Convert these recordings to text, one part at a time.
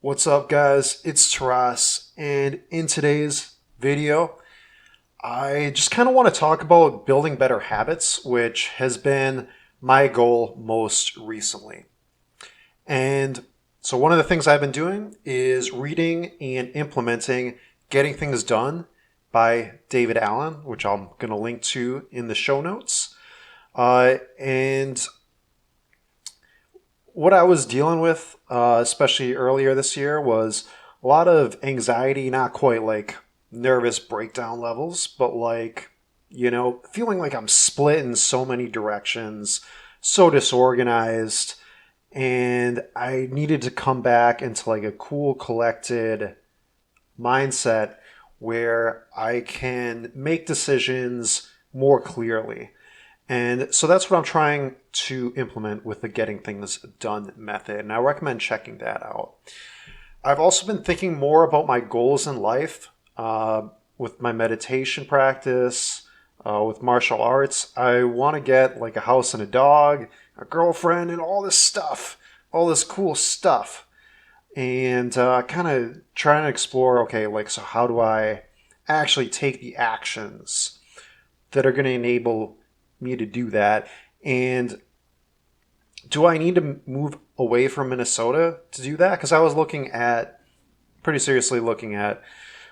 What's up, guys? It's Taras, and in today's video, I just kind of want to talk about building better habits, which has been my goal most recently. And so, one of the things I've been doing is reading and implementing Getting Things Done by David Allen, which I'm going to link to in the show notes. And what I was dealing with, especially earlier this year, was a lot of anxiety, not quite like nervous breakdown levels, but like, feeling like I'm split in so many directions, so disorganized, and I needed to come back into like a cool, collected mindset where I can make decisions more clearly. And so that's what I'm trying to implement with the Getting Things Done method. And I recommend checking that out. I've also been thinking more about my goals in life with my meditation practice, with martial arts. I want to get like a house and a dog, a girlfriend, and all this stuff, all this cool stuff. And kind of trying to explore, okay, like, so how do I actually take the actions that are going to enable me to do that? And do I need to move away from Minnesota to do that? Because I was pretty seriously looking at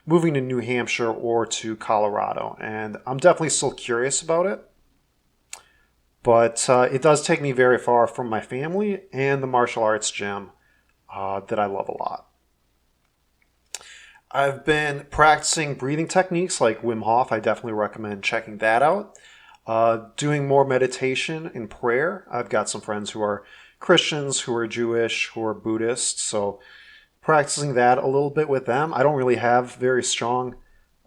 moving to New Hampshire or to Colorado, and I'm definitely still curious about it. But it does take me very far from my family and the martial arts gym that I love a lot. I've been practicing breathing techniques like Wim Hof. I definitely recommend checking that out. Doing more meditation and prayer. I've got some friends who are Christians, who are Jewish, who are Buddhists, so practicing that a little bit with them. I don't really have very strong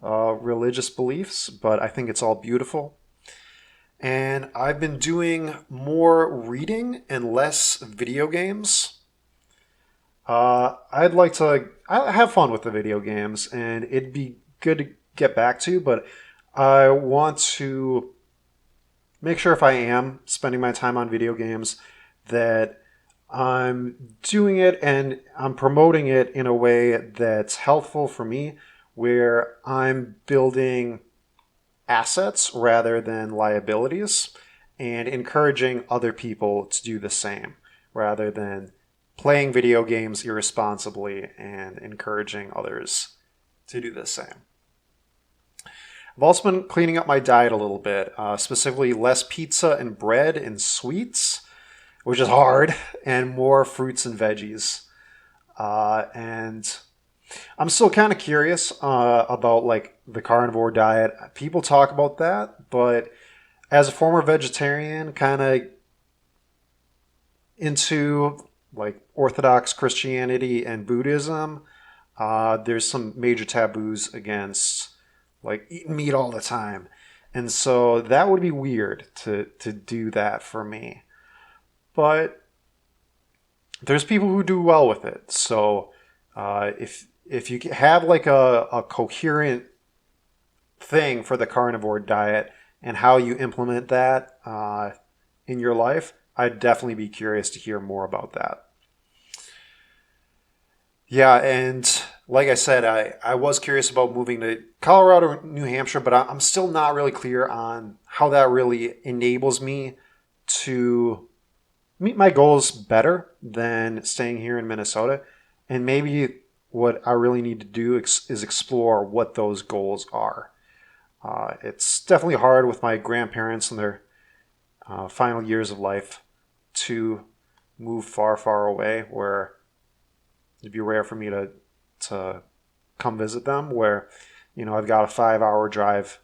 religious beliefs, but I think it's all beautiful. And I've been doing more reading and less video games. I have fun with the video games, and it'd be good to get back to, but I want to make sure if I am spending my time on video games that I'm doing it and I'm promoting it in a way that's helpful for me, where I'm building assets rather than liabilities and encouraging other people to do the same rather than playing video games irresponsibly and encouraging others to do the same. I've also been cleaning up my diet a little bit, specifically less pizza and bread and sweets, which is hard, and more fruits and veggies. And I'm still kind of curious about like the carnivore diet. People talk about that, but as a former vegetarian, kind of into like Orthodox Christianity and Buddhism, there's some major taboos against like eating meat all the time. And so that would be weird to do that for me. But there's people who do well with it. So if you have like a coherent thing for the carnivore diet and how you implement that in your life, I'd definitely be curious to hear more about that. Yeah, and like I said, I was curious about moving to Colorado or New Hampshire, but I'm still not really clear on how that really enables me to meet my goals better than staying here in Minnesota. And maybe what I really need to do is explore what those goals are. It's definitely hard with my grandparents in their final years of life to move far, far away, where it'd be rare for me to come visit them, where, I've got a 5-hour drive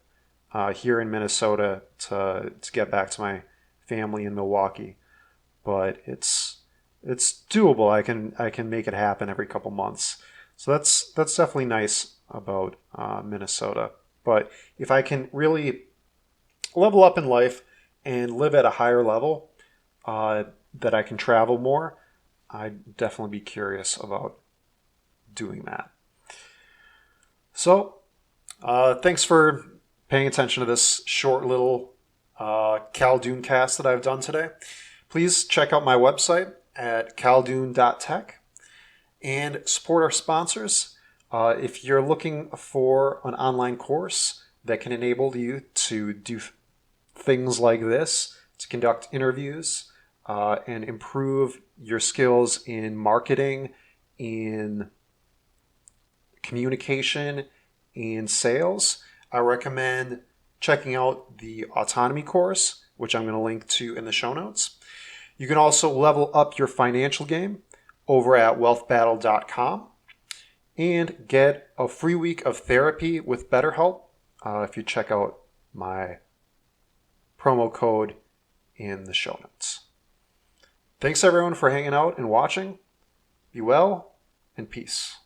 here in Minnesota to get back to my family in Milwaukee. But it's doable. I can make it happen every couple months. So that's definitely nice about Minnesota. But if I can really level up in life and live at a higher level, that I can travel more, I'd definitely be curious about doing that. So, thanks for paying attention to this short little Kaldun Cast that I've done today. Please check out my website at kaldun.tech. and support our sponsors. If you're looking for an online course that can enable you to do things like this, to conduct interviews, and improve your skills in marketing, in communication, and sales, I recommend checking out the autonomy course, which I'm going to link to in the show notes. You can also level up your financial game over at wealthbattle.com and get a free week of therapy with BetterHelp if you check out my promo code in the show notes. Thanks everyone for hanging out and watching. Be well and peace.